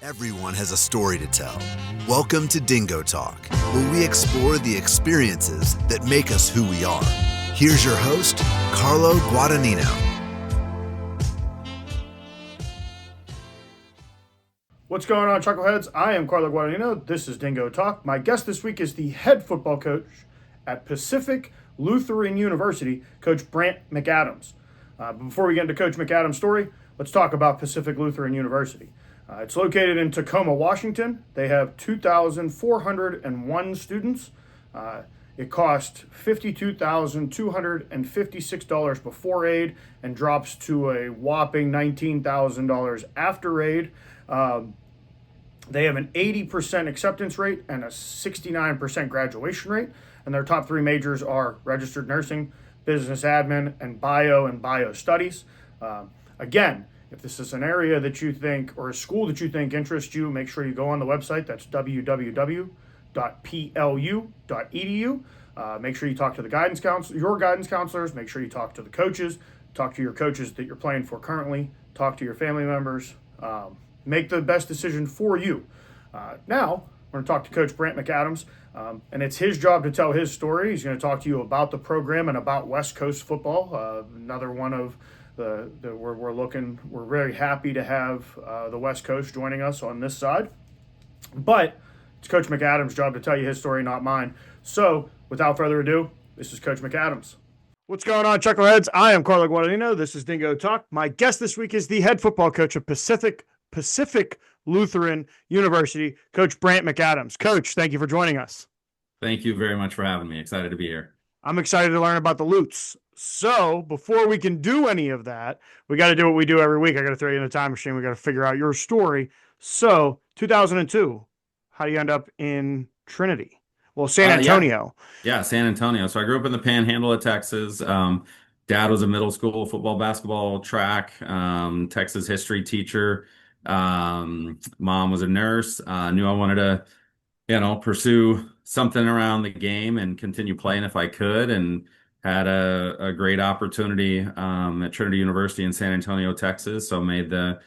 Everyone has a story to tell. Welcome to DingoTalk, where we explore the experiences that make us who we are. Here's your host, Carlo Guadagnino. What's going on, Chuckleheads? I am Carlo Guadagnino. This is DingoTalk. My guest this week is the head football coach at Pacific Lutheran University, Coach Brant McAdams. But before we get into Coach McAdams' story, let's talk about Pacific Lutheran University. It's located in Tacoma, Washington. They have 2,401 students. It costs $52,256 before aid and drops to a whopping $19,000 after aid. They have an 80% acceptance rate and a 69% graduation rate. And their top three majors are registered nursing, business admin, and bio studies. Again, if this is an area that you think, or a school that you think interests you, make sure you go on the website. That's www.plu.edu. Make sure you talk to the your guidance counselors. Make sure you talk to the coaches. Talk to your coaches that you're playing for currently. Talk to your family members. Make the best decision for you. Now, we're going to talk to Coach Brant McAdams, and it's his job to tell his story. He's going to talk to you about the program and about West Coast football. Another one of we're very happy to have the West Coast joining us on this side. But it's Coach McAdams' job to tell you his story, not mine. So, without further ado, this is Coach McAdams. What's going on, Chuckleheads? I am Carlo Guadagnino. This is Dingo Talk. My guest this week is the head football coach of Pacific Lutheran University, Coach Brant McAdams. Coach, thank you for joining us. Thank you very much for having me. Excited to be here. I'm excited to learn about the Lutes. So before we can do any of that, we got to do what we do every week. I got to throw you in the time machine. We got to figure out your story. So 2002, how do you end up in Trinity? Well, San Antonio. Yeah, San Antonio. So I grew up in the Panhandle of Texas. Dad was a middle school football, basketball, track, Texas history teacher. Mom was a nurse. Knew I wanted to, pursue something around the game and continue playing if I could, and had a great opportunity at Trinity University in San Antonio, Texas. So made the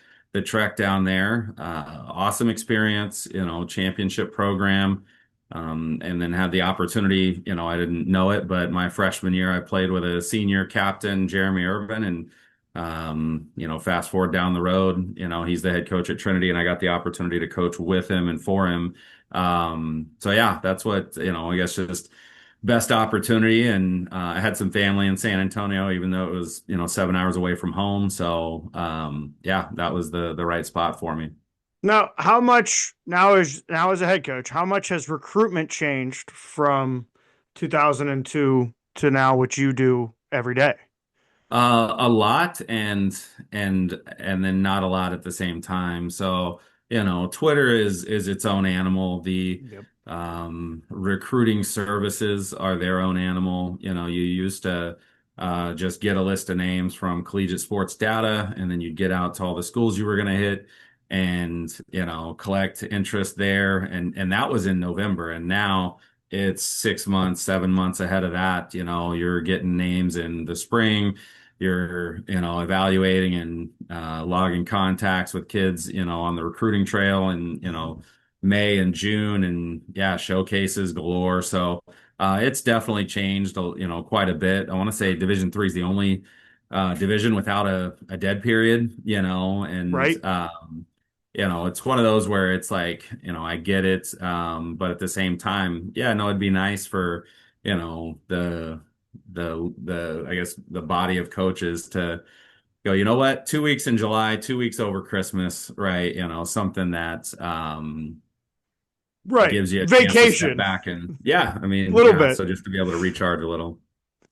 trek down there. Awesome experience, championship program. And then had the opportunity, I didn't know it, but my freshman year I played with a senior captain, Jeremy Irvin, and fast forward down the road, he's the head coach at Trinity, and I got the opportunity to coach with him and for him. So yeah, that's what, I guess just best opportunity. And I had some family in San Antonio, even though it was, 7 hours away from home. So yeah, that was the right spot for me. Now, how much now as a head coach, how much has recruitment changed from 2002 to now, what you do every day? A lot and then not a lot at the same time. So, Twitter is its own animal. The recruiting services are their own animal. You used to just get a list of names from collegiate sports data, and then you'd get out to all the schools you were going to hit and, collect interest there. And that was in November. And now it's 6 months, 7 months ahead of that. You're getting names in the spring. You're, evaluating and logging contacts with kids, on the recruiting trail, and, May and June, and yeah, showcases galore. So it's definitely changed, quite a bit. I want to say Division III is the only division without a dead period, and right. It's one of those where it's like, I get it. But at the same time, yeah, no, it'd be nice for, the I guess the body of coaches to go, you know what, 2 weeks in July, 2 weeks over Christmas, right? Something that right, gives you a vacation chance to step back, and yeah, I mean, a little bit. So just to be able to recharge a little.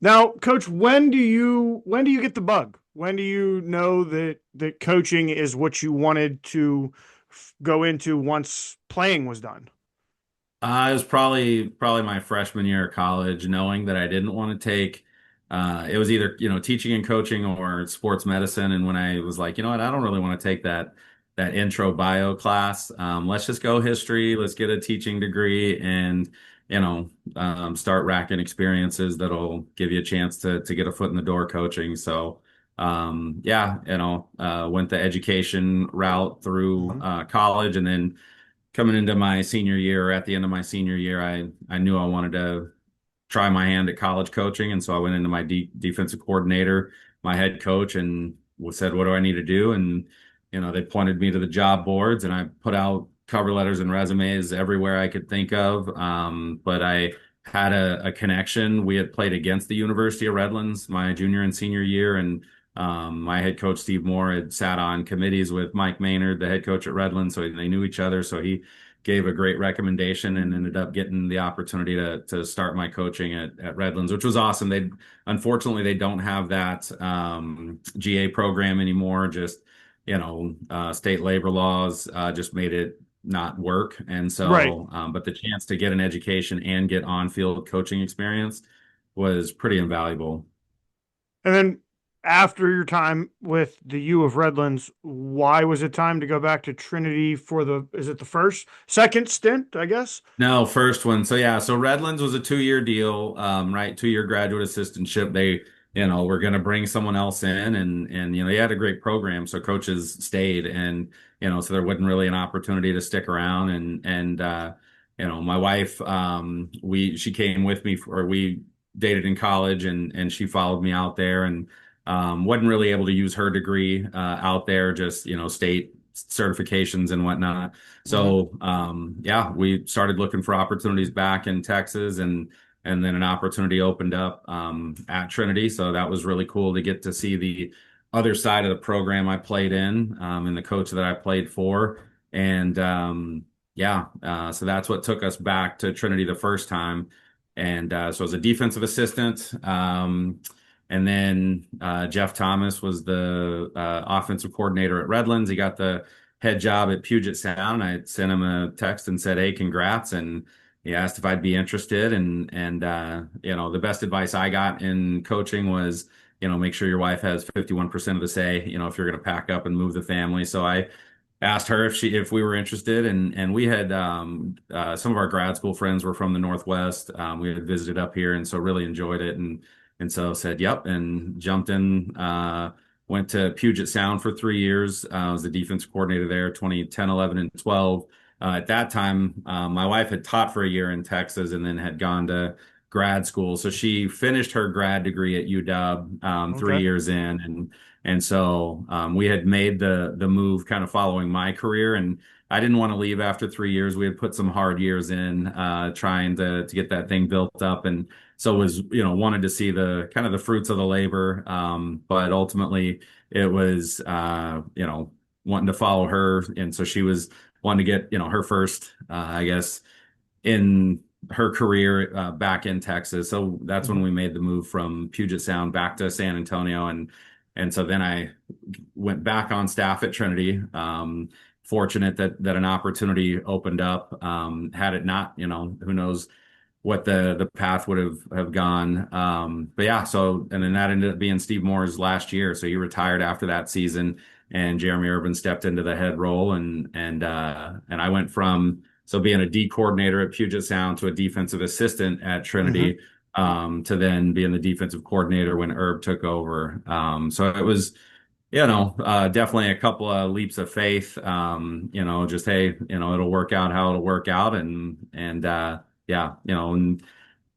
Now, Coach, when do you get the bug? When do you know that coaching is what you wanted to go into once playing was done? It was probably my freshman year of college, knowing that I didn't want to take. It was either teaching and coaching or sports medicine, and when I was like, I don't really want to take that intro bio class. Let's just go history. Let's get a teaching degree, and start racking experiences that'll give you a chance to get a foot in the door coaching. So yeah, went the education route through Hmm. college, and then coming into my senior year, at the end of my senior year, I knew I wanted to try my hand at college coaching, and so I went into my defensive coordinator, my head coach, and said, "What do I need to do?" And they pointed me to the job boards, and I put out cover letters and resumes everywhere I could think of. But I had a connection. We had played against the University of Redlands my junior and senior year, and my head coach Steve Moore had sat on committees with Mike Maynard, the head coach at Redlands, so they knew each other. So he gave a great recommendation and ended up getting the opportunity to start my coaching at Redlands, which was awesome. Unfortunately they don't have that GA program anymore. Just state labor laws just made it not work. And Right. so, but the chance to get an education and get on-field coaching experience was pretty invaluable. And then after your time with the U of Redlands, why was it time to go back to Trinity for is it the second stint, I guess? No, first one. So yeah, so Redlands was a 2-year deal, right? 2-year graduate assistantship. They, were going to bring someone else in, and they had a great program, so coaches stayed, and so there wasn't really an opportunity to stick around, and my wife, she came with me for we dated in college, and she followed me out there, and wasn't really able to use her degree out there, just state certifications and whatnot. Hmm. So yeah, we started looking for opportunities back in Texas, and then an opportunity opened up at Trinity. So that was really cool to get to see the other side of the program I played in, and the coach that I played for. And yeah, so that's what took us back to Trinity the first time. And so as a defensive assistant, and then Jeff Thomas was the offensive coordinator at Redlands. He got the head job at Puget Sound. I sent him a text and said, "Hey, congrats!" And he asked if I'd be interested. And the best advice I got in coaching was, make sure your wife has 51% of the say. If you're going to pack up and move the family. So I asked her if we were interested, and we had some of our grad school friends were from the Northwest. We had visited up here, and so really enjoyed it, and so said yep, and jumped in. Went to Puget Sound for 3 years. I was the defense coordinator there, 2010, 11, and 12. At that time, my wife had taught for a year in Texas and then had gone to grad school. So she finished her grad degree at UW 3 years in, and so we had made the move kind of following my career, and I didn't want to leave after 3 years. We had put some hard years in trying to get that thing built up, and so was wanted to see the kind of the fruits of the labor. But ultimately, it was wanting to follow her, and so she was wanting to get her first, I guess, in her career back in Texas. So that's when Hmm. we made the move from Puget Sound back to San Antonio, and so then I went back on staff at Trinity. Fortunate that an opportunity opened up. Had it not, who knows what the path would have gone. But yeah, so and then that ended up being Steve Moore's last year. So he retired after that season, and Jeremy Urban stepped into the head role, and I went from being a D coordinator at Puget Sound to a defensive assistant at Hmm. Trinity, to then being the defensive coordinator when Herb took over. So it was definitely a couple of leaps of faith. Just hey, it'll work out how it'll work out, and yeah, and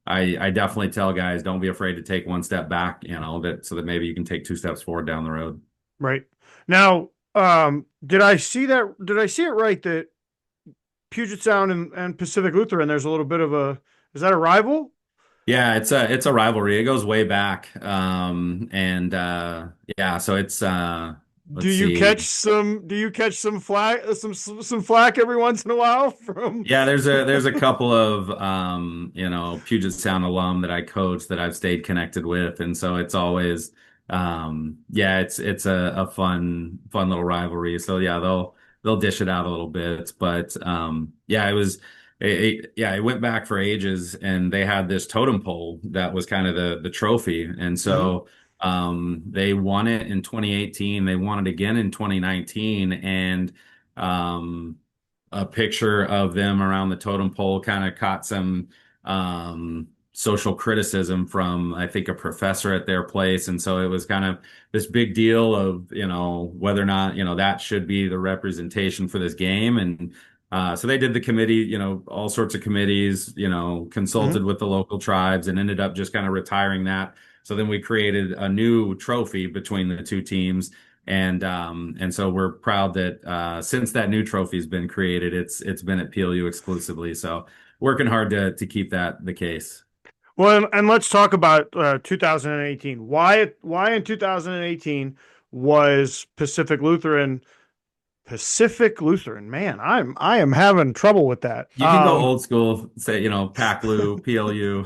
I definitely tell guys don't be afraid to take one step back, that so that maybe you can take 2 steps forward down the road. Right. Now, did I see it right that Puget Sound and Pacific Lutheran, there's a little bit of is that a rival? Yeah, it's a rivalry. It goes way back. And yeah, so it's let's see. Do you catch some flack some flack every once in a while from Yeah, there's a couple of Puget Sound alum that I coach that I've stayed connected with, and so it's always yeah, it's a fun little rivalry. So yeah, they'll dish it out a little bit, but yeah, it went back for ages, and they had this totem pole that was kind of the trophy, and Mhm. so they won it in 2018, they won it again in 2019, and a picture of them around the totem pole kind of caught some social criticism from, I think, a professor at their place. And so it was kind of this big deal of, whether or not, that should be the representation for this game. And so they did the committee, all sorts of committees, Hmm. consulted with the local tribes and ended up just kind of retiring that. So then we created a new trophy between the two teams. And so we're proud that since that new trophy's been created, it's been at PLU exclusively. So working hard to keep that the case. Well, and let's talk about 2018. Why in 2018 was Pacific Lutheran? Man, I am having trouble with that. You can go old school, say, PACLU, PLU.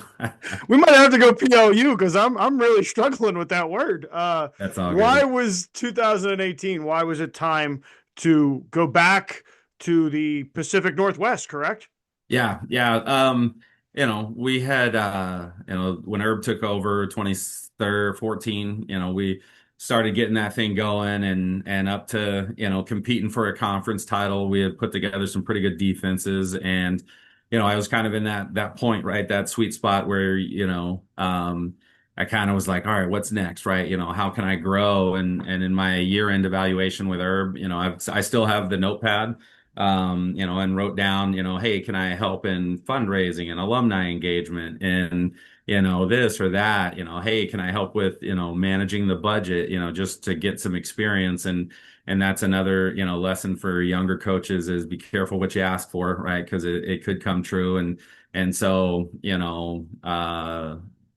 We might have to go PLU because I'm really struggling with that word. That's all Why good. was 2018? Why was it time to go back to the Pacific Northwest? Correct. Yeah, yeah. We had when Herb took over 2014, we started getting that thing going and up to, competing for a conference title. We had put together some pretty good defenses and I was kind of in that point, right? That sweet spot where, I kind of was like, all right, what's next, right? How can I grow? And in my year-end evaluation with Herb, I still have the notepad and wrote down, hey, can I help in fundraising and alumni engagement and, this or that, hey, can I help with, managing the budget, just to get some experience. And that's another, lesson for younger coaches is be careful what you ask for, right? Because it could come true. And so,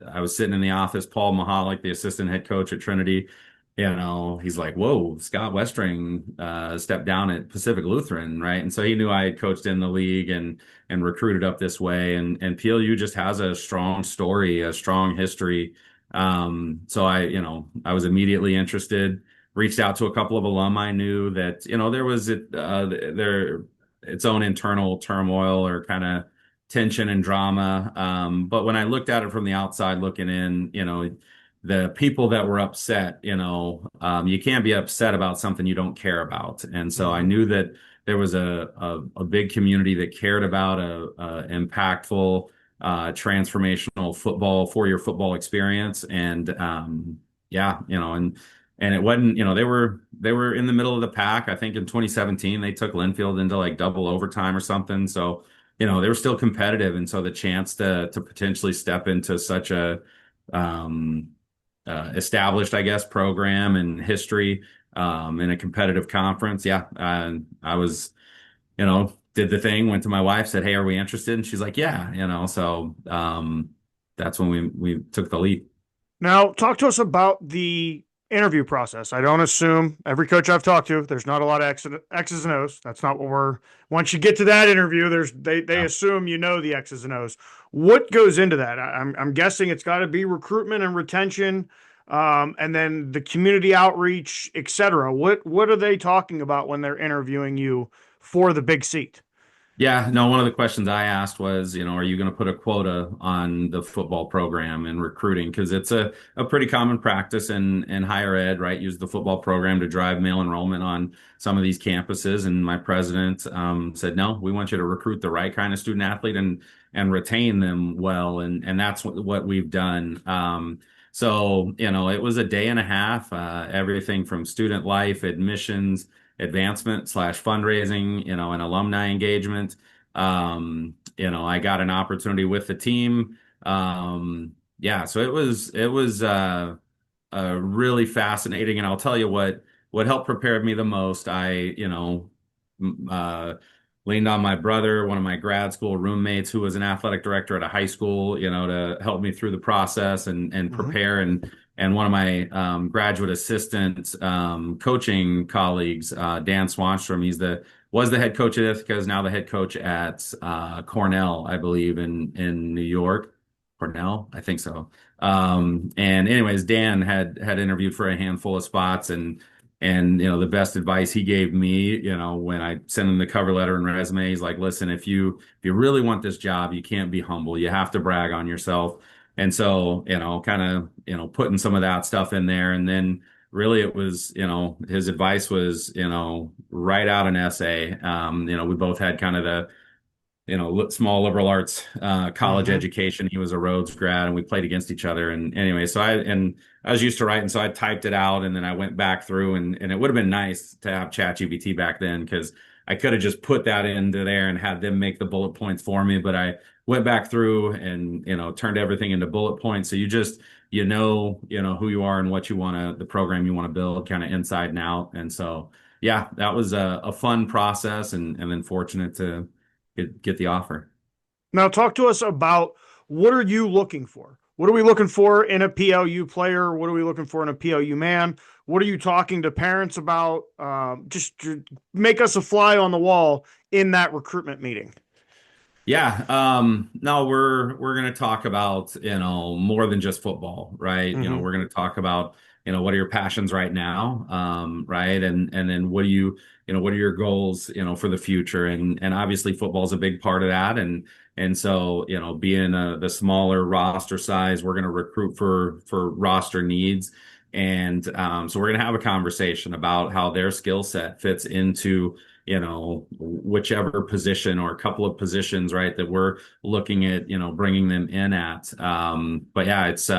I was sitting in the office, Paul Mahalik, the assistant head coach at Trinity, he's like, whoa, Scott Westring stepped down at Pacific Lutheran, right? And so he knew I had coached in the league and recruited up this way. And PLU just has a strong story, a strong history. So I was immediately interested, reached out to a couple of alumni, knew that, there was its own internal turmoil or kind of tension and drama. But when I looked at it from the outside looking in, the people that were upset, you can't be upset about something you don't care about. And so I Mm-hmm. knew that there was a big community that cared about a impactful, transformational football, 4-year football experience. And yeah, and it wasn't, they were in the middle of the pack. I think in 2017 they took Linfield into like double overtime or something. So, they were still competitive. And so the chance to potentially step into such a um established, I guess, program and history in a competitive conference. Yeah, I was, did the thing, went to my wife, said, "Hey, are we interested?" And she's like, "Yeah," so that's when we took the leap. Now, talk to us about the interview process. I don't assume every coach I've talked to, there's not a lot of X's and O's. That's not what we're. Once you get to that interview, they Yeah. assume you know the X's and O's. What goes into that? I'm guessing it's got to be recruitment and retention, and then the community outreach, etc. What are they talking about when they're interviewing you for the big seat? Yeah, no, one of the questions I asked was, are you going to put a quota on the football program and recruiting? Because it's a pretty common practice in higher ed, right? Use the football program to drive male enrollment on some of these campuses. And my president said, no, we want you to recruit the right kind of student athlete and retain them well. And that's what we've done. So, it was a day and a half, everything from student life, admissions, advancement/fundraising, and alumni engagement. I got an opportunity with the team. Yeah, so it was really fascinating, and I'll tell you what helped prepare me the most. I leaned on my brother, one of my grad school roommates, who was an athletic director at a high school, to help me through the process and Mm-hmm. prepare and one of my graduate assistant coaching colleagues, Dan Swanstrom, was the head coach at Ithaca, is now the head coach at Cornell, I believe, in New York. Cornell, I think so. And anyways, Dan had interviewed for a handful of spots and the best advice he gave me, when I sent him the cover letter and resume, he's like, listen, if you really want this job, you can't be humble. You have to brag on yourself. And so, kind of, putting some of that stuff in there. And then really it was, his advice was, write out an essay. We both had kind of small liberal arts college Mm-hmm. education. He was a Rhodes grad, and we played against each other. And anyway, I was used to writing, so I typed it out, and then I went back through, and it would have been nice to have ChatGPT back then because I could have just put that into there and had them make the bullet points for me. But I went back through and turned everything into bullet points. So who you are and what you want to the program you want to build kind of inside and out. And so yeah, that was a fun process, and then fortunate to get the offer. Now, talk to us about what are you looking for? What are we looking for in a PLU player? What are we looking for in a PLU man? What are you talking to parents about? Just to make us a fly on the wall in that recruitment meeting. Yeah, no, we're going to talk about, more than just football, right? Mm-hmm. We're going to talk about, what are your passions right now, right? And then what are your goals, for the future? And obviously football is a big part of that. And so, being the smaller roster size, we're going to recruit for roster needs. And so we're going to have a conversation about how their skill set fits into whichever position or a couple of positions, right, that we're looking at, bringing them in at. But yeah, it's,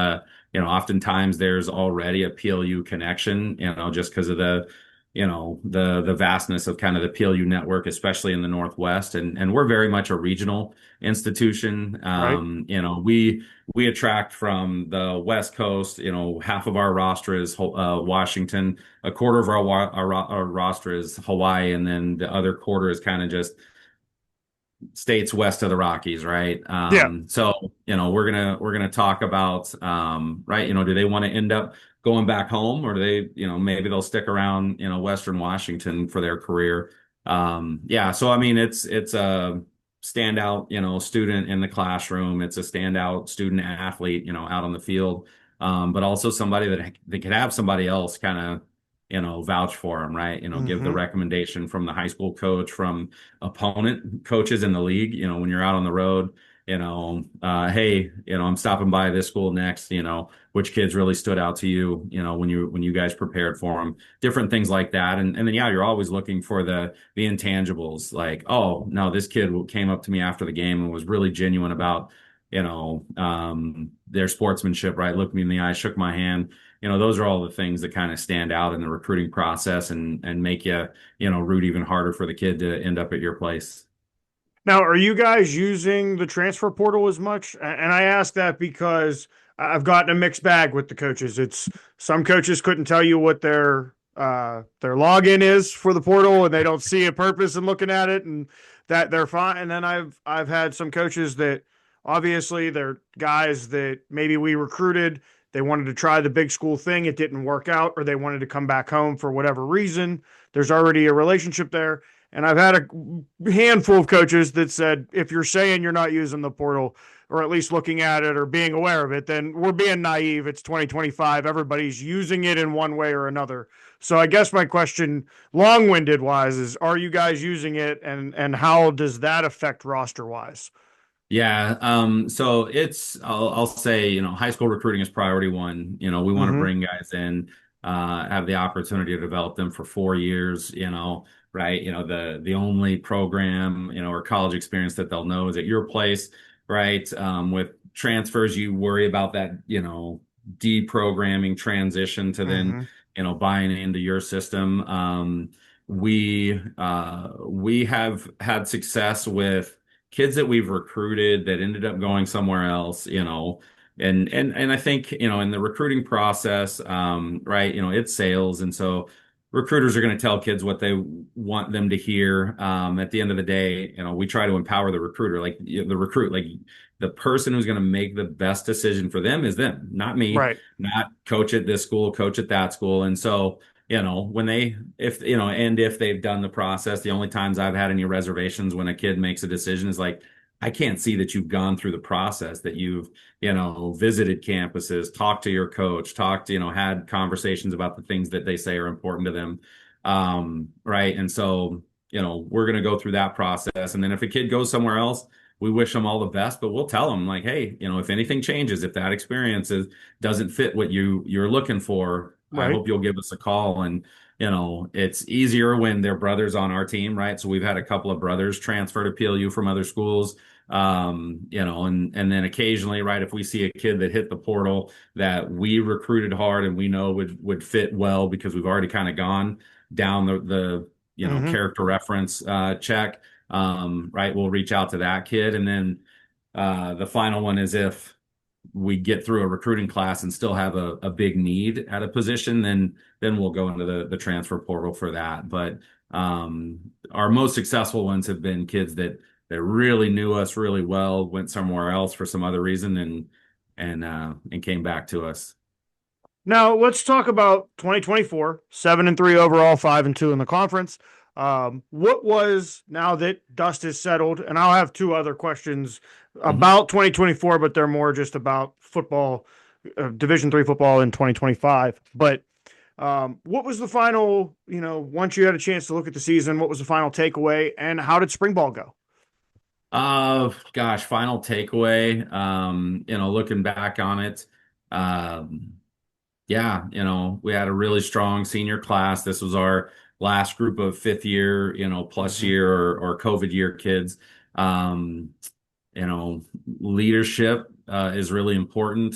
oftentimes there's already a PLU connection, just because of the vastness of kind of the PLU network, especially in the Northwest. And we're very much a regional institution. Right? We attract from the West Coast, half of our roster is Washington, a quarter of our roster is Hawaii, and then the other quarter is kind of just states west of the Rockies, right? Yeah. So we're gonna talk about right, do they want to end up going back home, or do they, maybe they'll stick around, Western Washington for their career. Yeah, so I mean it's a standout, student in the classroom. It's a standout student athlete, out on the field. But also somebody that could have somebody else kind of, vouch for them, right? Give the Mm-hmm. recommendation from the high school coach, from opponent coaches in the league, when you're out on the road, hey, I'm stopping by this school next, which kids really stood out to you, when you guys prepared for them, different things like that. And then, yeah, you're always looking for the intangibles, like, oh, no, this kid came up to me after the game and was really genuine about, their sportsmanship, right? Looked me in the eye, shook my hand. Those are all the things that kind of stand out in the recruiting process and make you, root even harder for the kid to end up at your place. Now, are you guys using the transfer portal as much? And I ask that because I've gotten a mixed bag with the coaches. It's some coaches couldn't tell you what their login is for the portal, and they don't see a purpose in looking at it, and that they're fine. And then I've had some coaches that obviously they're guys that maybe we recruited. They wanted to try the big school thing. It didn't work out, or they wanted to come back home for whatever reason. There's already a relationship there. And I've had a handful of coaches that said, if you're saying you're not using the portal, or at least looking at it or being aware of it, then we're being naive. It's 2025. Everybody's using it in one way or another. So I guess my question, long-winded wise, is are you guys using it, and how does that affect roster wise? Yeah. So I'll say, high school recruiting is priority one. We want to Mm-hmm. bring guys in, have the opportunity to develop them for 4 years, right? The only program, or college experience that they'll know is at your place, right? With transfers, you worry about that, deprogramming transition to then, Mm-hmm. buying into your system. We have had success with kids that we've recruited that ended up going somewhere else, and I think, in the recruiting process, right, it's sales. And so recruiters are going to tell kids what they want them to hear. At the end of the day, we try to empower the recruiter, like the recruit, like the person who's going to make the best decision for them is them, not me, Right. not coach at this school, coach at that school. And so, when if they've done the process, the only times I've had any reservations when a kid makes a decision is like, I can't see that you've gone through the process, that you've, visited campuses, talked to your coach, had conversations about the things that they say are important to them. Right. And so, we're going to go through that process. And then if a kid goes somewhere else, we wish them all the best, but we'll tell them like, hey, if anything changes, if that doesn't fit what you're looking for, I Right. hope you'll give us a call. And it's easier when they're brothers on our team, right? So we've had a couple of brothers transfer to PLU from other schools. And then occasionally, right, if we see a kid that hit the portal that we recruited hard and we know would fit well because we've already kind of gone down the Hmm. character reference check, right, we'll reach out to that kid. And then the final one is if we get through a recruiting class and still have a big need at a position, then we'll go into the transfer portal for that. But our most successful ones have been kids that really knew us really well, went somewhere else for some other reason, and came back to us. Now let's talk about 2024, 7-3 overall, 5-2 in the conference. What was, now that dust is settled, and I'll have two other questions Mhm. about 2024, but they're more just about football, Division 3 football in 2025. But what was the final, once you had a chance to look at the season, what was the final takeaway, and how did spring ball go? Gosh, final takeaway, looking back on it, um, yeah, we had a really strong senior class. This was our last group of fifth year, plus Hmm. year or COVID year kids. Um, you know, leadership is really important.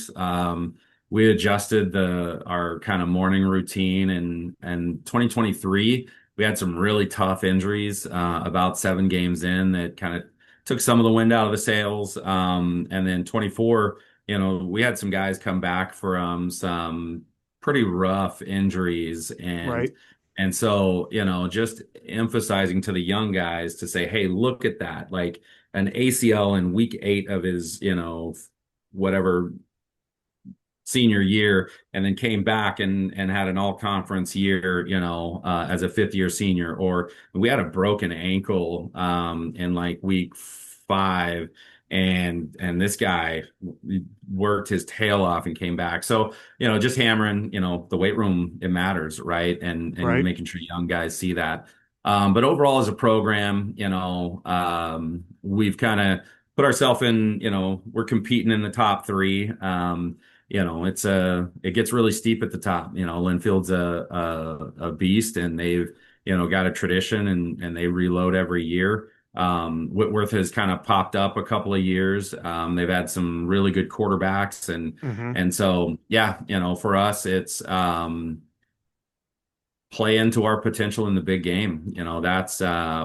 We adjusted our kind of morning routine, and 2023 we had some really tough injuries about 7 games in that kind of took some of the wind out of the sails. And then 24, we had some guys come back from some pretty rough injuries, and Right, and so, just emphasizing to the young guys to say, hey, look at that. Like, an ACL in week 8 of his, whatever senior year, and then came back and had an all conference year, as a fifth year senior. Or we had a broken ankle in like week 5, and this guy worked his tail off and came back. So, just hammering, the weight room, it matters, right? And right. making sure young guys see that. But overall, as a program, we've kind of put ourselves in, we're competing in the top 3. It gets really steep at the top. Linfield's a beast, and they've, got a tradition, and they reload every year. Whitworth has kind of popped up a couple of years. They've had some really good quarterbacks, and Hmm. and so yeah, for us, it's play into our potential in the big game. That's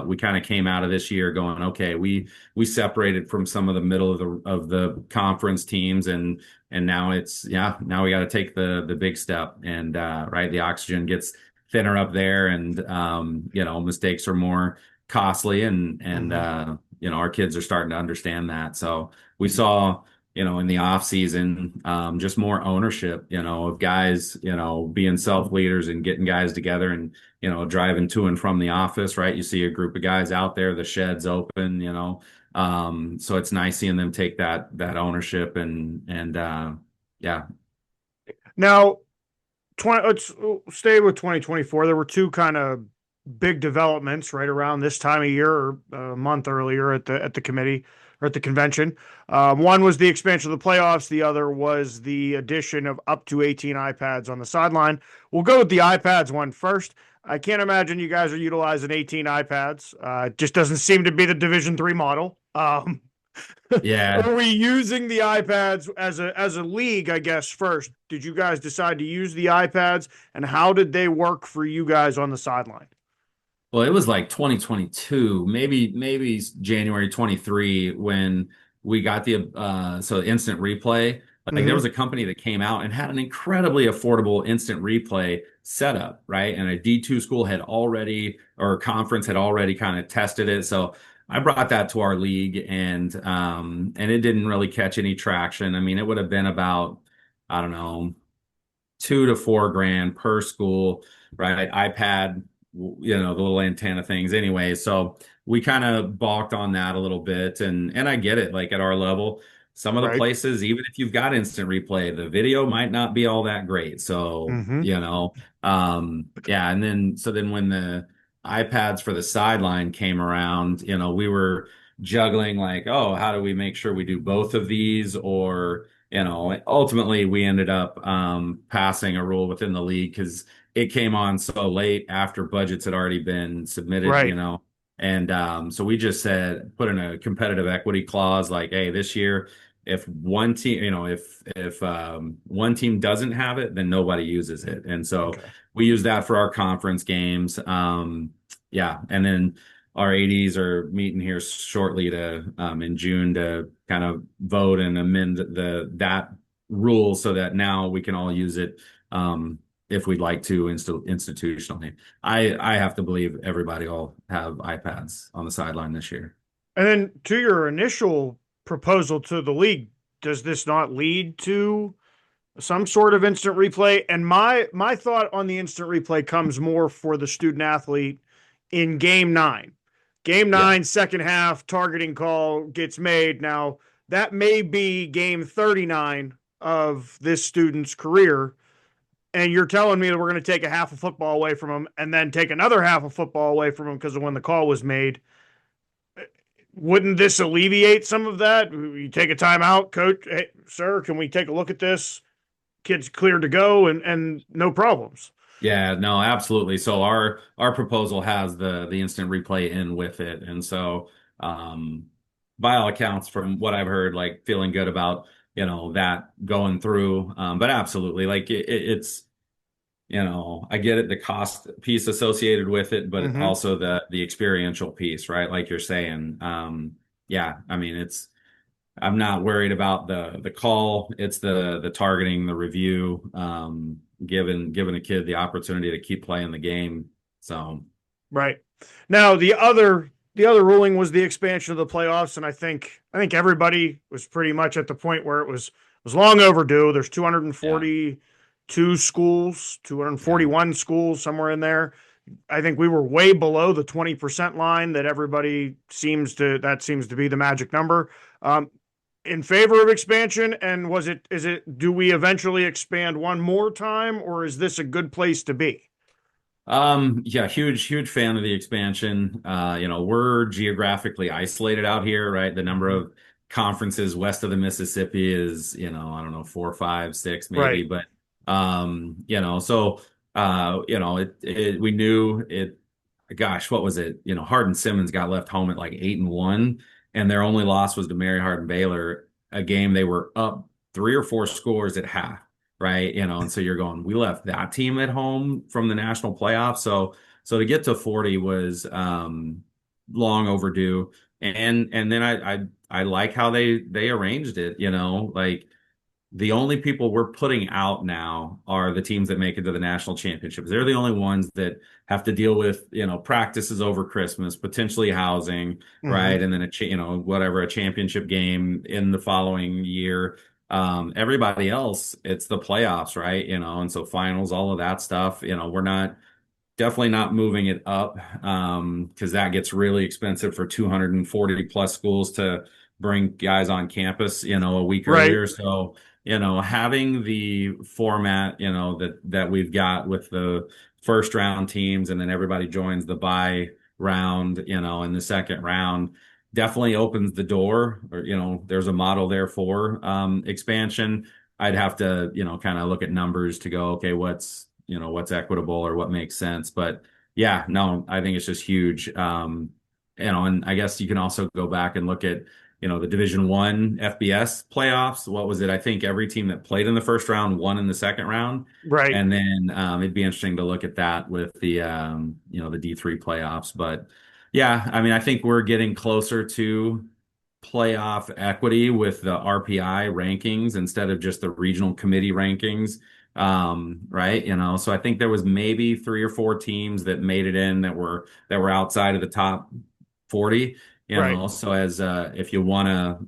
we kind of came out of this year going, okay, we separated from some of the middle of the conference teams, and now now we got to take the big step, and right, the oxygen gets thinner up there, and mistakes are more costly, and Hmm. our kids are starting to understand that. So we saw, in the off season, just more ownership, of guys, being self leaders and getting guys together, and, driving to and from the office, right? You see a group of guys out there, the shed's open, so it's nice seeing them take that ownership, and yeah. Now, let's stay with 2024. There were two kind of big developments right around this time of year, or a month earlier at the committee or at the convention. One was the expansion of the playoffs. The other was the addition of up to 18 iPads on the sideline. We'll go with the iPads one first. I can't imagine you guys are utilizing 18 iPads. It just doesn't seem to be the Division 3 model. Yeah. Are we using the iPads as a league, I guess, first? Did you guys decide to use the iPads, and how did they work for you guys on the sideline? Well, it was like 2022, maybe January 23, when we got the so instant replay. Like, there was Hmm. a company that came out and had an incredibly affordable instant replay setup, right? And a D2 school had already, or conference had already kind of tested it. So I brought that to our league, and it didn't really catch any traction. I mean, it would have been about, I don't know, 2 to 4 grand per school, right? iPad, the little antenna things anyway. So we kind of balked on that a little bit. And I get it, like, at our level, some of the Right. places, even if you've got instant replay, the video might not be all that great. So, Hmm. yeah. And then when the iPads for the sideline came around, we were juggling, like, oh, how do we make sure we do both of these? Or ultimately we ended up passing a rule within the league, because it came on so late after budgets had already been submitted, Right. and so we just said, put in a competitive equity clause, like, hey, this year, if one team, if one team doesn't have it, then nobody uses it. And so Okay. we use that for our conference games. Yeah, and then our ADs are meeting here shortly to in June to kind of vote and amend that rule so that now we can all use it. If we'd like to institutionally. I have to believe everybody will have iPads on the sideline this year. And then to your initial proposal to the league, does this not lead to some sort of instant replay? And my thought on the instant replay comes more for the student athlete in game 9. Game Yeah. 9, second half, targeting call gets made. Now, that may be game 39 of this student's career. And you're telling me that we're going to take a half of football away from him and then take another half of football away from him because of when the call was made. Wouldn't this alleviate some of that? You take a timeout, coach. Hey, sir, can we take a look at this? Kid's cleared to go and no problems. Yeah, no, absolutely. So our proposal has the instant replay in with it. And so by all accounts, from what I've heard, like feeling good about, that going through. But absolutely, like it's I get it, the cost piece associated with it, but Mm-hmm. also the experiential piece, right? Like you're saying. Yeah, I mean, I'm not worried about the call. It's the targeting, the review, giving a kid the opportunity to keep playing the game. So Right. Now the other ruling was the expansion of the playoffs, and I think everybody was pretty much at the point where it was long overdue. There's yeah, 242 schools, yeah. 241 schools, somewhere in there. I think we were way below the 20% line that everybody seems to be the magic number. In favor of expansion, and do we eventually expand one more time, or is this a good place to be? Yeah, huge fan of the expansion. We're geographically isolated out here, right? The number Mhm. of conferences west of the Mississippi is, I don't know, 4, 5, 6 maybe, Right. but so we knew it. Gosh, what was it? Hardin Simmons got left home at like 8-1, and their only loss was to Mary Hardin Baylor, a game they were up 3 or 4 scores at half, right? And so you're going, we left that team at home from the national playoffs. So to get to 40 was long overdue. And then I like how they arranged it, like the only people we're putting out now are the teams that make it to the national championships. They're the only ones that have to deal with, practices over Christmas, potentially housing, Mm-hmm. right? And then whatever, a championship game in the following year. Everybody else, it's the playoffs, right? And so finals, all of that stuff, we're definitely not moving it up because that gets really expensive for 240 plus schools to bring guys on campus, a week Right. earlier. So, having the format, that we've got with the first round teams and then everybody joins the bye round, in the second round definitely opens the door or, there's a model there for expansion. I'd have to, kind of look at numbers to go, okay, what's equitable or what makes sense. But yeah, no, I think it's just huge. And I guess you can also go back and look at, the Division 1 FBS playoffs. What was it? I think every team that played in the first round won in the second round. Right. And then it'd be interesting to look at that with the D3 playoffs. But yeah, I mean, I think we're getting closer to playoff equity with the RPI rankings instead of just the regional committee rankings. Right. So I think there was maybe 3 or 4 teams that made it in that were outside of the top 40, Right. so as if you want to,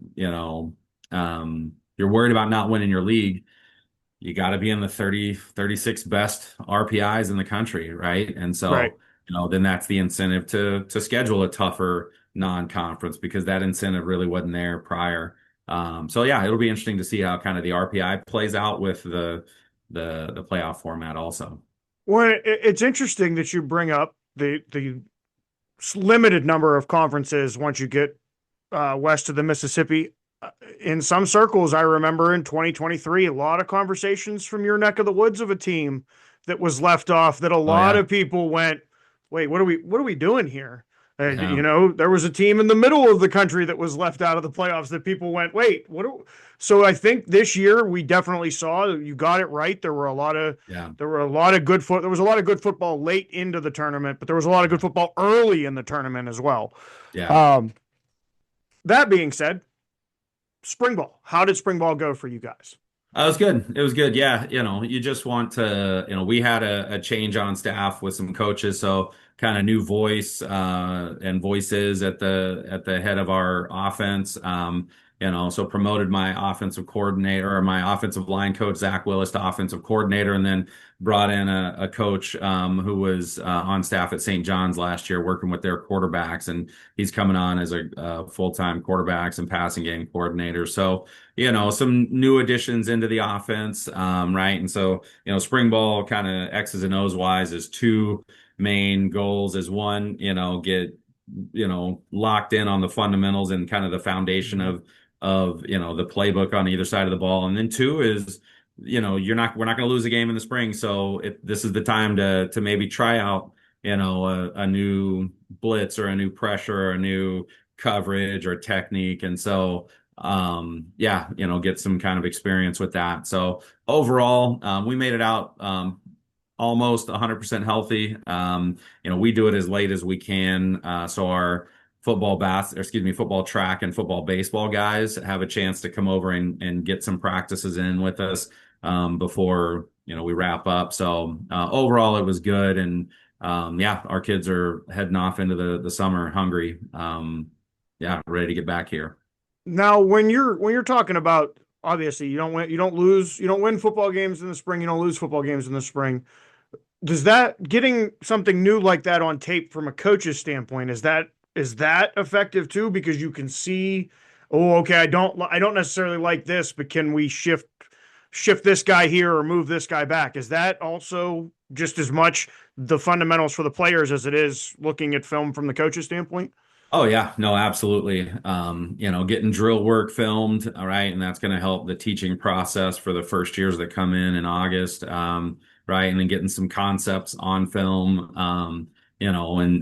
you're worried about not winning your league, you got to be in the 36 best RPIs in the country, right? And Right. so, then that's the incentive to schedule a tougher non-conference because that incentive really wasn't there prior. So yeah, it'll be interesting to see how kind of the RPI plays out with the playoff format also. Well, it's interesting that you bring up the limited number of conferences once you get west of the Mississippi. In some circles, I remember in 2023, a lot of conversations from your neck of the woods of a team that was left off that a Oh lot yeah. of people went, wait, what are we doing here? And Yeah. there was a team in the middle of the country that was left out of the playoffs that people went, wait, so I think this year we definitely saw you got it right. Yeah. There were a lot of there was a lot of good football late into the tournament, but there was a lot of good football early in the tournament as well. Yeah. Um, that being said, spring ball. How did spring ball go for you guys? It was good. It was good. Yeah. You just want to, we had a change on staff with some coaches. So kind of new voice, and voices at the head of our offense. So promoted my offensive coordinator or my offensive line coach, Zach Willis, to offensive coordinator, and then brought in a coach, who was, on staff at St. John's last year, working with their quarterbacks. And he's coming on as a full-time quarterbacks and passing game coordinator. So, some new additions into the offense, right? And so, spring ball kind of X's and O's wise is two main goals. Is one, get, locked in on the fundamentals and kind of the foundation of the playbook on either side of the ball. And then two is, we're not going to lose a game in the spring. So this is the time to maybe try out, a new blitz or a new pressure or a new coverage or technique. And so, yeah, get some kind of experience with that. So overall, we made it out, almost 100% healthy. We do it as late as we can. So our football track and football baseball guys have a chance to come over and get some practices in with us, before, we wrap up. So, overall it was good. And, yeah, our kids are heading off into the summer hungry. Yeah, ready to get back here. Now, when you're talking about, obviously you don't win football games in the spring, you don't lose football games in the spring. Does that getting something new like that on tape from a coach's standpoint, is that effective too? Because you can see, oh, okay, I don't necessarily like this, but can we shift this guy here or move this guy back? Is that also just as much the fundamentals for the players as it is looking at film from the coach's standpoint? Oh yeah, no, absolutely. Getting drill work filmed, all right, and that's going to help the teaching process for the first years that come in August, right, and then getting some concepts on film, and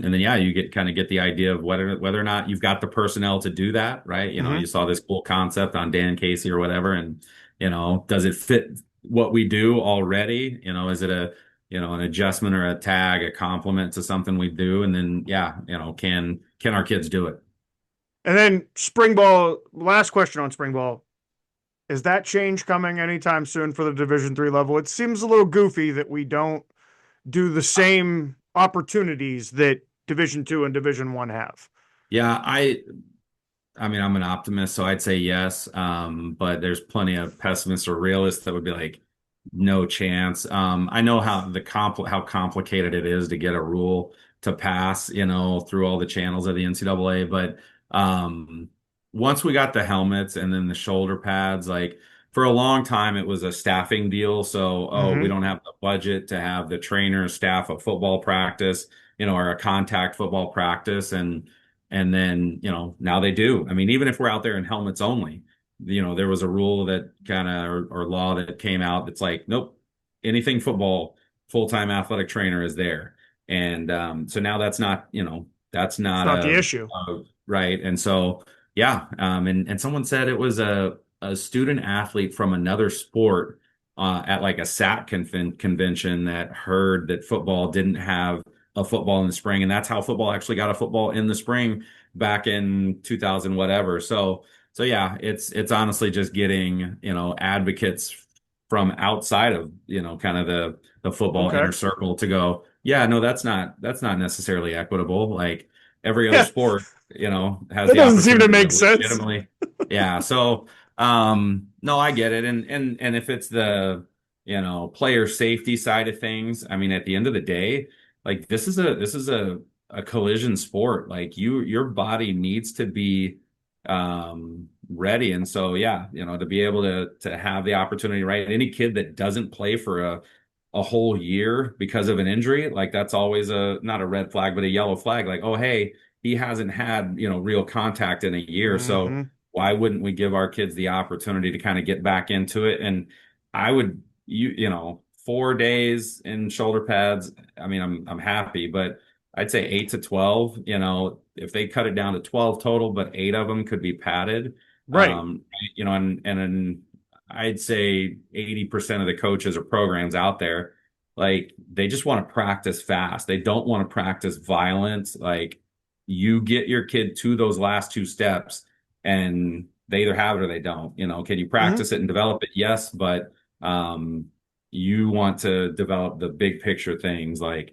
then yeah, you get the idea of whether or not you've got the personnel to do that, right? You saw this cool concept on Dan Casey or whatever, and does it fit what we do already? Is it an adjustment or a tag, a complement to something we do? And then, yeah, can our kids do it? And then spring ball, last question on spring ball. Is that change coming anytime soon for the Division III level? It seems a little goofy that we don't do the same opportunities that Division II and Division I have. Yeah, I mean, I'm an optimist, so I'd say yes. But there's plenty of pessimists or realists that would be like, no chance. I know how complicated it is to get a rule to pass, through all the channels of the NCAA. But, once we got the helmets and then the shoulder pads, like for a long time, it was a staffing deal. So, oh, we Mm-hmm. don't have the budget to have the trainer staff a football practice, or a contact football practice. And then, now they do. I mean, even if we're out there in helmets only, there was a rule that kind of, or law that came out that's like, nope, anything football, full-time athletic trainer is there. And, so now that's It's not not the issue. right. And so, yeah. And someone said it was a student athlete from another sport, at like a convention that heard that football didn't have a football in the spring. And that's how football actually got a football in the spring back in 2000, whatever. So yeah, it's honestly just getting, advocates from outside of, kind of the football Okay. inner circle to go, yeah, no, that's not necessarily equitable. Like every other Yeah, sport, has that the doesn't seem to opportunity to make sense. legitimately. Yeah. So, no, I get it. And if it's the, player safety side of things, I mean, at the end of the day, like this is a collision sport. Like your body needs to be, ready. And so, yeah, to be able to have the opportunity, right? Any kid that doesn't play for a whole year because of an injury, like that's always not a red flag, but a yellow flag. Like, oh, hey, he hasn't had, real contact in a year. So Mm-hmm. why wouldn't we give our kids the opportunity to kind of get back into it? And I would, 4 days in shoulder pads, I mean, I'm happy, but I'd say 8 to 12, if they cut it down to 12 total, but 8 of them could be padded, Right. and I'd say 80% of the coaches or programs out there, like they just want to practice fast. They don't want to practice violence. Like you get your kid to those last two steps and they either have it or they don't. Can you Hmm. practice it and develop it? Yes, but um, you want to develop the big picture things like,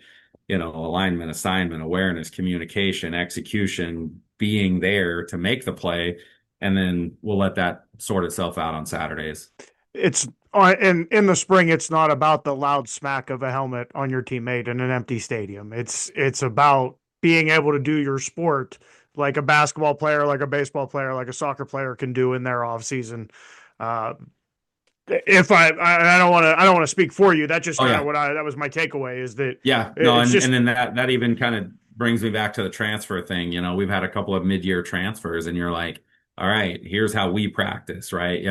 alignment, assignment, awareness, communication, execution, being there to make the play, and then we'll let that sort itself out on Saturdays. It's in the spring. It's not about the loud smack of a helmet on your teammate in an empty stadium. It's about being able to do your sport like a basketball player, like a baseball player, like a soccer player can do in their off season. Uh, if I don't want to speak for you. That's just Oh kind of yeah. what I that was my takeaway is that Yeah, no, it's and just then that even kind of brings me back to the transfer thing. We've had a couple of mid-year transfers, and you're like, all right, here's how we practice, right?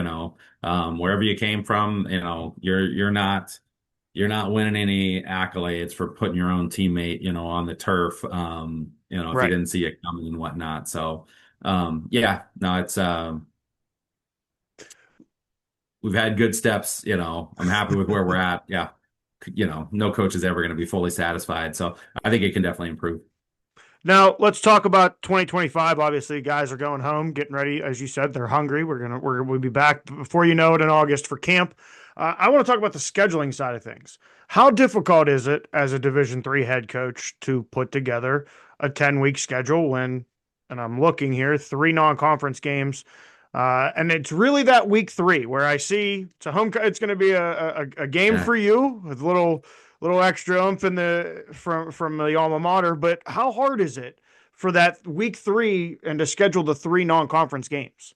Wherever you came from, you're not winning any accolades for putting your own teammate, on the turf, if you right. didn't see it coming and whatnot. So, yeah, no, it's we've had good steps, I'm happy with where we're at. Yeah. No coach is ever going to be fully satisfied. So I think it can definitely improve. Now let's talk about 2025. Obviously, guys are going home, getting ready. As you said, they're hungry. We'll be back before you know it in August for camp. I want to talk about the scheduling side of things. How difficult is it as a Division III head coach to put together a 10-week schedule when, and I'm looking here, three non-conference games, and it's really that week three where I see it's a home. It's going to be a game Yeah. for you with little extra oomph in the from the alma mater. But how hard is it for that week three and to schedule the three non-conference games?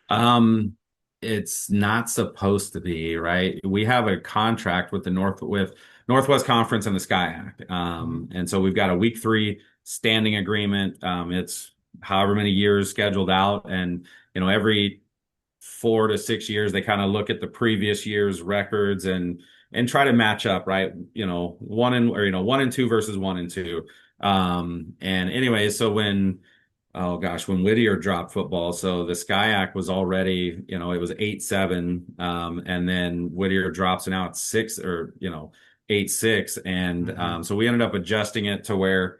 Um, it's not supposed to be, right? We have a contract with with Northwest Conference and the SCIAC. Mm-hmm. And so we've got a week three standing agreement. It's however many years scheduled out. And, every 4 to 6 years, they kind of look at the previous year's records and try to match up, right? 1 and 2 versus 1 and 2. And anyway, so oh gosh, when Whittier dropped football, so the SCIAC was already, it was 8-7, and then Whittier drops and now it's 6 or 8-6, and Mm-hmm. so we ended up adjusting it to where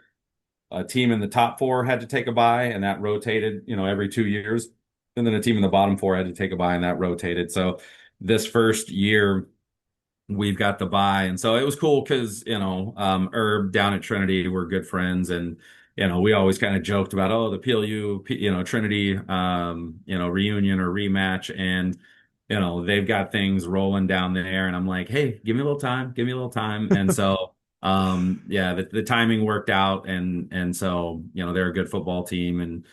a team in the top four had to take a bye, and that rotated, every 2 years. And then a team in the bottom four had to take a bye, and that rotated. So this first year, we've got the bye. And so it was cool because, Herb down at Trinity, we're good friends. And, we always kind of joked about, oh, the PLU, Trinity, reunion or rematch. And, they've got things rolling down there. And I'm like, hey, give me a little time, give me a little time. And so, yeah, the timing worked out. And so, they're a good football team. And,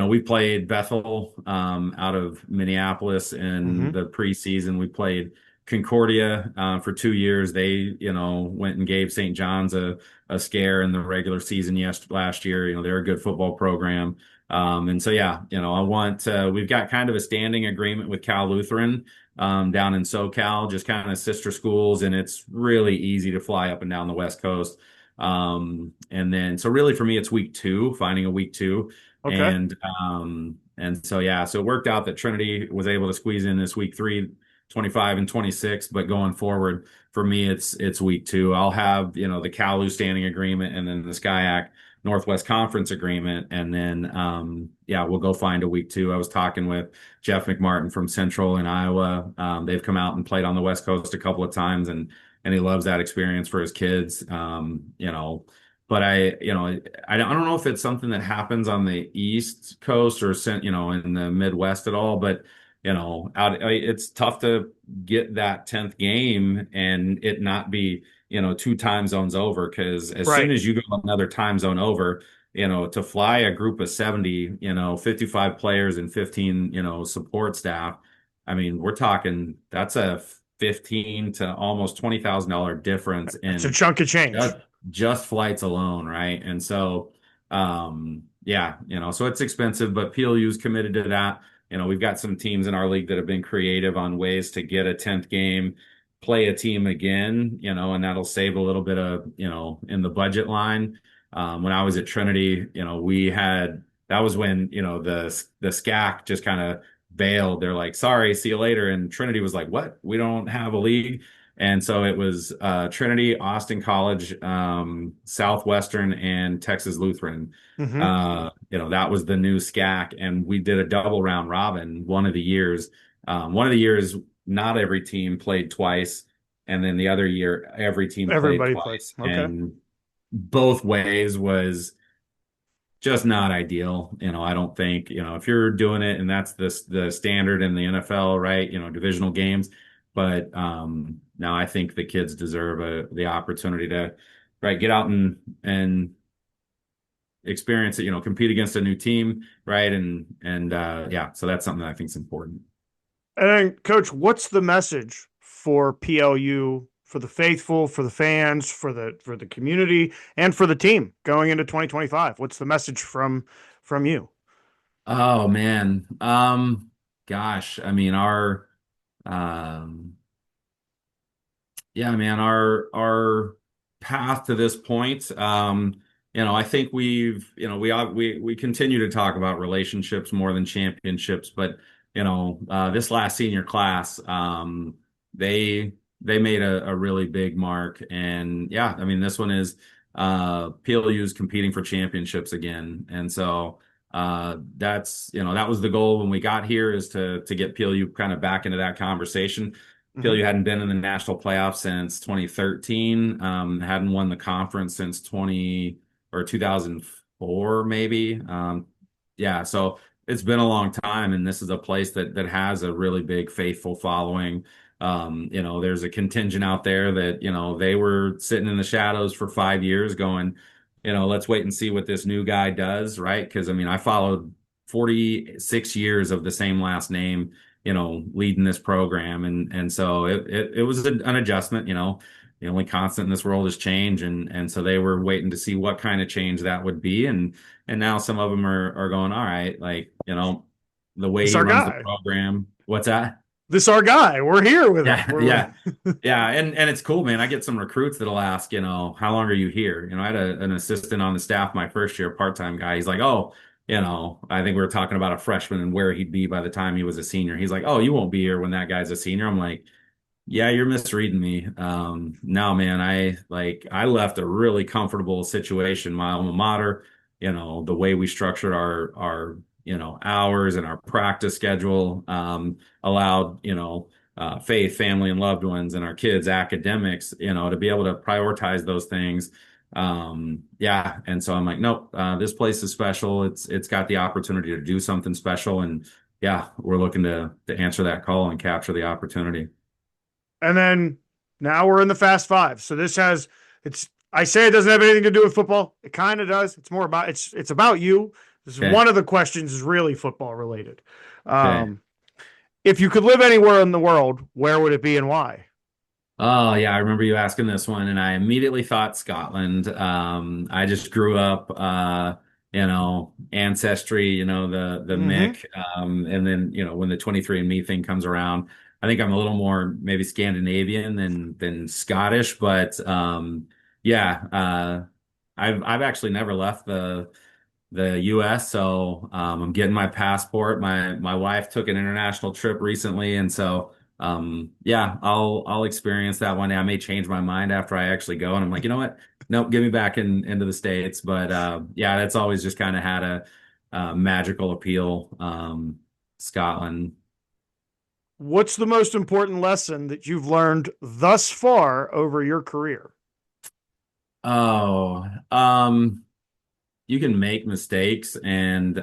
we played Bethel, out of Minneapolis in Mm-hmm. the preseason. We played Concordia, for 2 years. They, went and gave St. John's a scare in the regular season last year. They're a good football program. And so, yeah, we've got kind of a standing agreement with Cal Lutheran, down in SoCal, just kind of sister schools. And it's really easy to fly up and down the West Coast. And then, so really for me, it's week two, finding a week two. Okay. And so, yeah, so it worked out that Trinity was able to squeeze in this week three, 25 and 26, but going forward for me, it's week two. I'll have, the Calu standing agreement and then the SCIAC Northwest Conference agreement. And then, yeah, we'll go find a week two. I was talking with Jeff McMartin from Central in Iowa. They've come out and played on the West Coast a couple of times, and he loves that experience for his kids. But I don't know if it's something that happens on the East Coast or, in the Midwest at all, but it's tough to get that 10th game and it not be, two time zones over. Because as soon Right. as you go another time zone over, to fly a group of 70, 55 players and 15, support staff, I mean, we're talking that's a 15 to almost $20,000 difference That's a in chunk of change. just, just flights alone, right? And so, yeah, so it's expensive, but PLU's committed to that. We've got some teams in our league that have been creative on ways to get a 10th game. play a team again, and that'll save a little bit of, in the budget line. When I was at Trinity, that was when, the SCAC just kind of bailed. They're like, sorry, see you later. And Trinity was like, what? We don't have a league. And so it was Trinity, Austin College, Southwestern, and Texas Lutheran. Hmm. That was the new SCAC, and we did a double round robin one of the years. Not every team played twice, and then the other year, every team played Everybody played. twice. Okay. And both ways was just not ideal. I don't think, if you're doing it and that's the standard in the NFL, right? Divisional games. But now I think the kids deserve the opportunity to, right, get out and experience it, compete against a new team, right? And yeah, so that's something that I think is important. And then, Coach, what's the message for PLU, for the faithful, for the fans, for the community, and for the team going into 2025? What's the message from you? Oh man. Gosh, I mean um yeah, man, our path to this point, I think we continue to talk about relationships more than championships, but this last senior class, they they made a really big mark, and yeah, I mean this one is PLU is competing for championships again, and so that was the goal when we got here, is to get PLU kind of back into that conversation. Hmm. PLU hadn't been in the national playoffs since 2013, hadn't won the conference since 2004 maybe. Yeah, so it's been a long time, and this is a place that has a really big faithful following. There's a contingent out there that, they were sitting in the shadows for 5 years going, let's wait and see what this new guy does, right? Because I mean, I followed 46 years of the same last name, leading this program. And so it was an adjustment. The only constant in this world is change. And so they were waiting to see what kind of change that would be. And now some of them are going, all right, like, the way This he our runs the guy. program. What's that? This our guy. We're here with him. Yeah, yeah, yeah, and it's cool, man. I get some recruits that'll ask, how long are you here? I had an assistant on the staff my first year, part-time guy. He's like, oh, I think we were talking about a freshman and where he'd be by the time he was a senior. He's like, oh, you won't be here when that guy's a senior. I'm like, yeah, you're misreading me. No, man, I left a really comfortable situation, my alma mater, the way we structured our hours and our practice schedule, allowed, faith, family, and loved ones, and our kids' academics, to be able to prioritize those things. Yeah. And so I'm like, nope, this place is special. It's got the opportunity to do something special. And yeah, we're looking to answer that call and capture the opportunity. And then now we're in the Fast Five. So it's I say it doesn't have anything to do with football. It kind of does. It's more about it's about you. This is Okay. one of the questions is really football related. Okay. Um, if you could live anywhere in the world, where would it be and why? Oh yeah, I remember you asking this one, and I immediately thought Scotland. I just grew up, ancestry, the Hmm. Mick, and then when the 23andMe thing comes around, I think I'm a little more maybe Scandinavian than Scottish, but yeah, I've actually never left the US. So I'm getting my passport. My wife took an international trip recently, and so yeah, I'll experience that one day. I may change my mind after I actually go, and I'm like, you know what? Nope, get me back into the States. But yeah, that's always just kind of had a magical appeal. Scotland. What's the most important lesson that you've learned thus far over your career? Oh, you can make mistakes and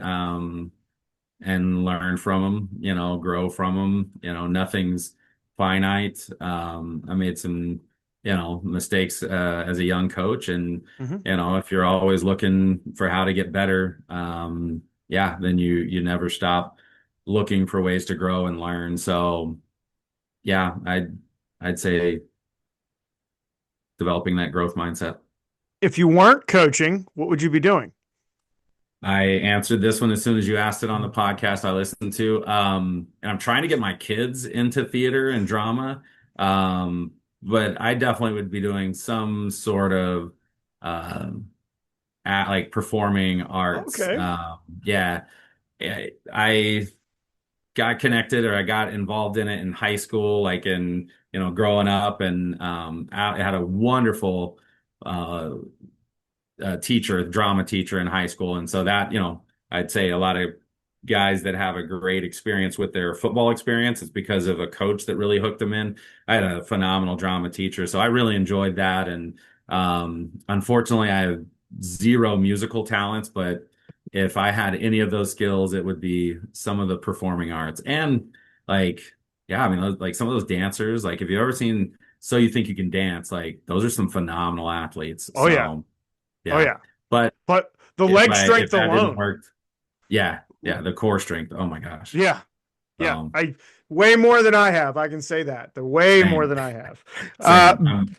learn from them, grow from them. Nothing's finite. I made some, mistakes as a young coach, and Hmm. if you're always looking for how to get better, yeah, then you never stop looking for ways to grow and learn. So yeah, I'd say developing that growth mindset. If you weren't coaching, what would you be doing? I answered this one as soon as you asked it on the podcast I listened to. And I'm trying to get my kids into theater and drama. But I definitely would be doing some sort of um like performing arts. Okay. Yeah, I got connected or I got involved in it in high school, like in, growing up, and I had a wonderful uh, teacher, drama teacher in high school. And so that, I'd say a lot of guys that have a great experience with their football experience, it's because of a coach that really hooked them in. I had a phenomenal drama teacher, so I really enjoyed that. And unfortunately, I have zero musical talents, but if I had any of those skills, it would be some of the performing arts. And like, yeah, I mean, like some of those dancers, like if you've ever seen So You Think You Can Dance, like those are some phenomenal athletes. Oh yeah. So Oh yeah. yeah. But But the if leg I if strength that didn't alone. work, yeah, the core strength. Oh my gosh. Yeah. Yeah. So I way more than I have. I can say that. The way more same, than I have. same.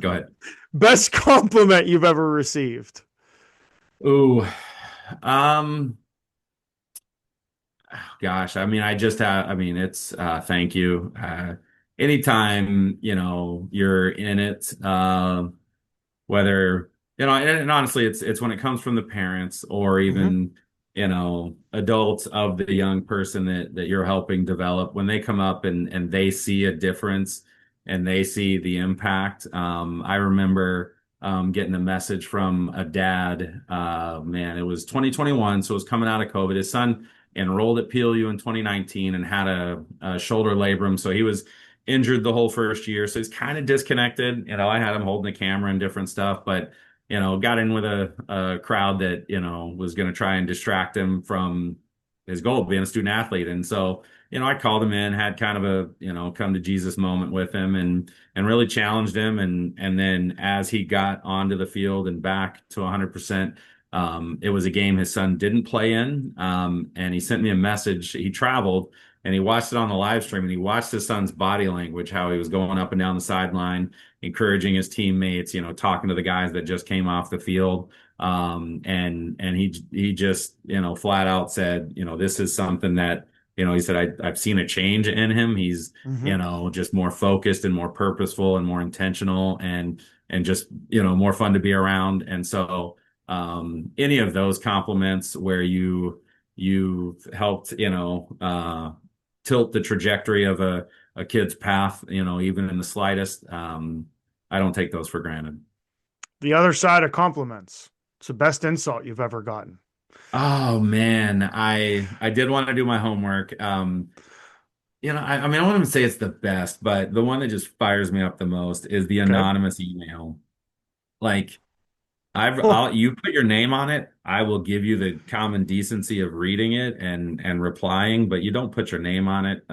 Go ahead. Best compliment you've ever received. Ooh, um, gosh. I mean, I mean, it's thank you. Anytime, you're in it, whether and honestly it's when it comes from the parents or Mm-hmm. even adults of the young person that you're helping develop, when they come up and they see a difference and they see the impact. I remember getting a message from a dad, man, it was 2021, so it was coming out of COVID. His son enrolled at PLU in 2019 and had a shoulder labrum, so he was injured the whole first year, so he's kind of disconnected. I had him holding the camera and different stuff, but got in with a crowd that was going to try and distract him from his goal of being a student athlete. And so I called him in, had kind of a come to Jesus moment with him, and really challenged him. And then as he got onto the field and back to 100%, it was a game his son didn't play in, and he sent me a message. He traveled and he watched it on the live stream, and he watched his son's body language, how he was going up and down the sideline, encouraging his teammates, talking to the guys that just came off the field. And he just, flat out said, this is something that, he said, I've seen a change in him. He's, Mm-hmm. just more focused and more purposeful and more intentional, and just, more fun to be around. And so, any of those compliments where you've helped, tilt the trajectory of a kid's path, even in the slightest. I don't take those for granted. The other side of compliments. It's the best insult you've ever gotten. Oh man, I did want to do my homework. I mean, I wouldn't even say it's the best, but the one that just fires me up the most is the Okay. anonymous email. Like, you put your name on it. I will give you the common decency of reading it and replying, but you don't put your name on it.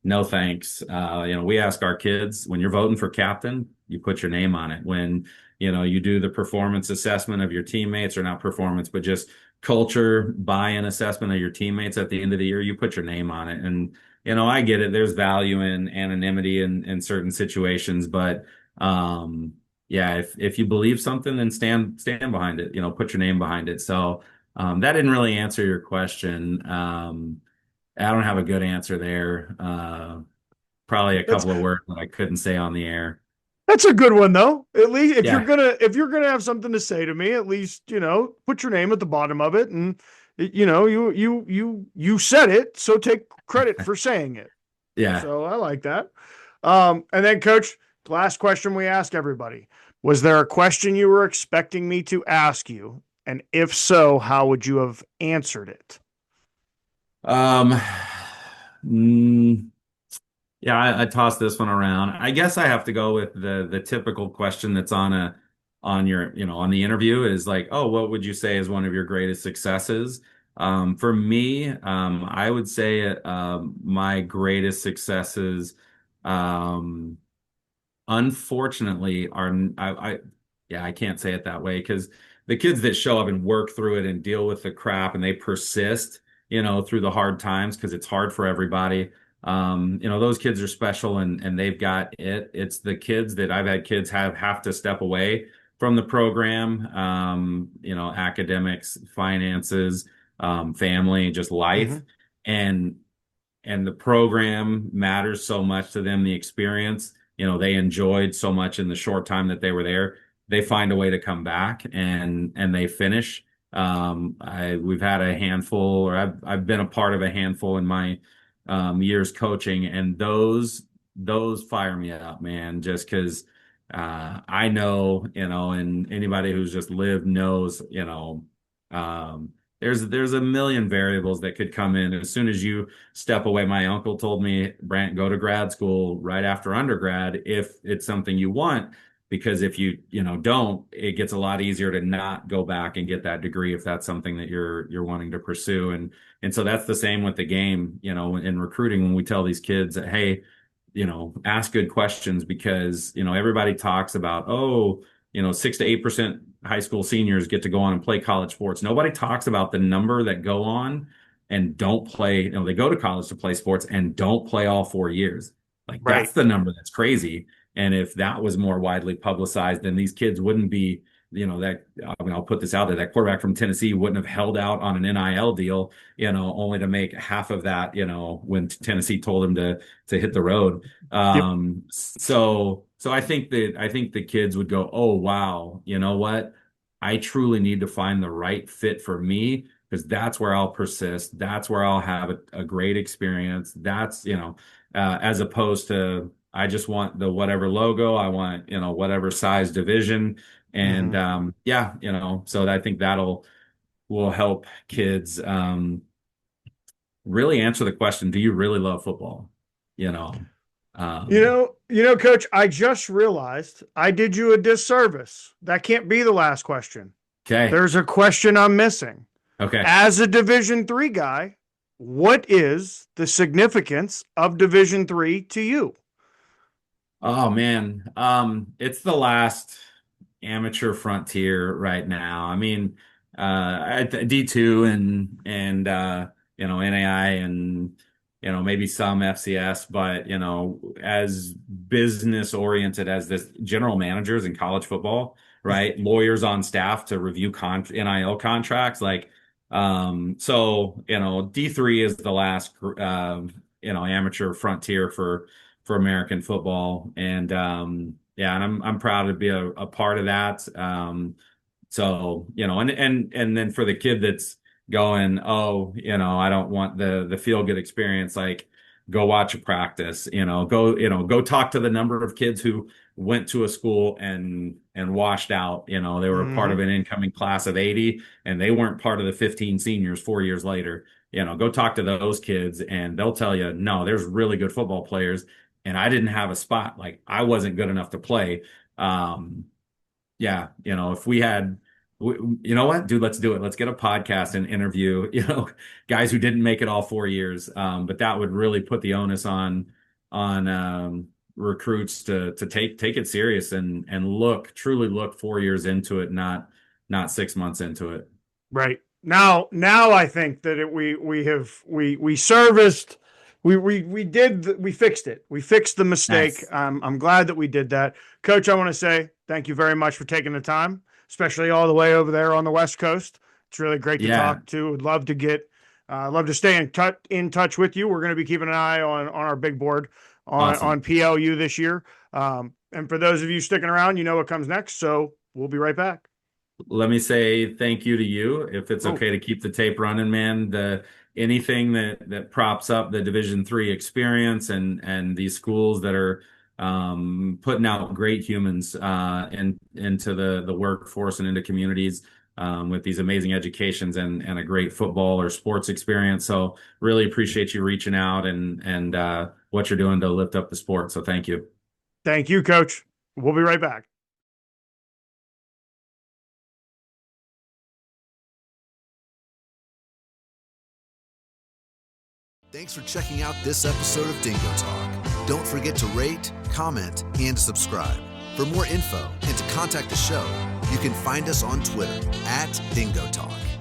No thanks. We ask our kids, when you're voting for captain, you put your name on it. When, you do the performance assessment of your teammates, or not performance, but just culture buy-in assessment of your teammates at the end of the year, you put your name on it. And, I get it. There's value in anonymity in certain situations, but, yeah, if you believe something, then stand behind it, put your name behind it. So that didn't really answer your question. I don't have a good answer there. Probably a That's couple of words that I couldn't say on the air. that's a good one though. At least Yeah, if you're gonna have something to say to me, at least, put your name at the bottom of it, and you said it, so take credit for saying it. yeah. So I like that. And then coach, last question we ask everybody. Was there a question you were expecting me to ask you? And if so, how would you have answered it? Um, mm, yeah, I tossed this one around. I guess I have to go with the typical question that's on your, on the interview is like, oh, what would you say is one of your greatest successes? For me, I would say my greatest successes, um, unfortunately, yeah, I can't say it that way, because the kids that show up and work through it and deal with the crap and they persist, through the hard times, because it's hard for everybody. Those kids are special, and they've got it. It's the kids that I've had kids have to step away from the program, academics, finances, family, just Mm-hmm. life. And the program matters so much to them, the experience, they enjoyed so much in the short time that they were there, they find a way to come back and they finish. We've had a handful, or I've been a part of a handful in my years coaching, and those fire me up, man, just because I know, and anybody who's just lived knows, there's a million variables that could come in as soon as you step away. My uncle told me, Brant, go to grad school right after undergrad if it's something you want, because if you don't, it gets a lot easier to not go back and get that degree if that's something that you're wanting to pursue. And so that's the same with the game, in recruiting, when we tell these kids that, hey, ask good questions, because, everybody talks about, 6 to 8% high school seniors get to go on and play college sports. Nobody talks about the number that go on and don't play, they go to college to play sports and don't play all 4 years. Like, Right. That's the number that's crazy. And if that was more widely publicized, then these kids wouldn't be, I'll put this out there, that quarterback from Tennessee wouldn't have held out on an NIL deal, only to make half of that, when Tennessee told him to hit the road. So I think the kids would go, oh, wow, you know what? I truly need to find the right fit for me, because that's where I'll persist. That's where I'll have a great experience. That's, as opposed to, I just want the whatever logo, I want, whatever size division. And so I think will help kids really answer the question, do you really love football? Coach, I just realized I did you a disservice. That can't be the last question. Okay. There's a question I'm missing. Okay. As a Division III guy, what is the significance of Division III to you? Oh man. It's the last amateur frontier right now. I mean, at D2 and NAI and maybe some FCS, but as business oriented as this, general managers in college football, right? Lawyers on staff to review NIL contracts, like so D3 is the last amateur frontier for American football, and and I'm proud to be a part of that. So and then for the kid that's going, I don't want the feel good experience, like, go watch a practice, go talk to the number of kids who went to a school and washed out. They were a part of an incoming class of 80, and they weren't part of the 15 seniors 4 years later. Go talk to those kids, and they'll tell you, no, there's really good football players, and I didn't have a spot. Like, I wasn't good enough to play. If we had, you know what, dude, let's do it. Let's get a podcast and interview, guys who didn't make it all 4 years. But that would really put the onus on recruits to take it serious and truly look 4 years into it, not 6 months into it. Right. Now I think that we serviced, we fixed it. We fixed the mistake. Nice. I'm glad that we did that. Coach, I want to say thank you very much for taking the time, especially all the way over there on the West Coast. It's really great to talk to. Would love to stay in touch with you. We're going to be keeping an eye on our big board on PLU this year. And for those of you sticking around, you know what comes next. So we'll be right back. Let me say thank you to you. If it's okay to keep the tape running, man, anything that props up the Division III experience and these schools that are putting out great humans into the workforce and into communities with these amazing educations and a great football or sports experience. So really appreciate you reaching out and what you're doing to lift up the sport. So thank you. Thank you, Coach. We'll be right back. Thanks for checking out this episode of Dingo Talk. Don't forget to rate, comment, and subscribe. For more info and to contact the show, you can find us on Twitter @DingoTalk.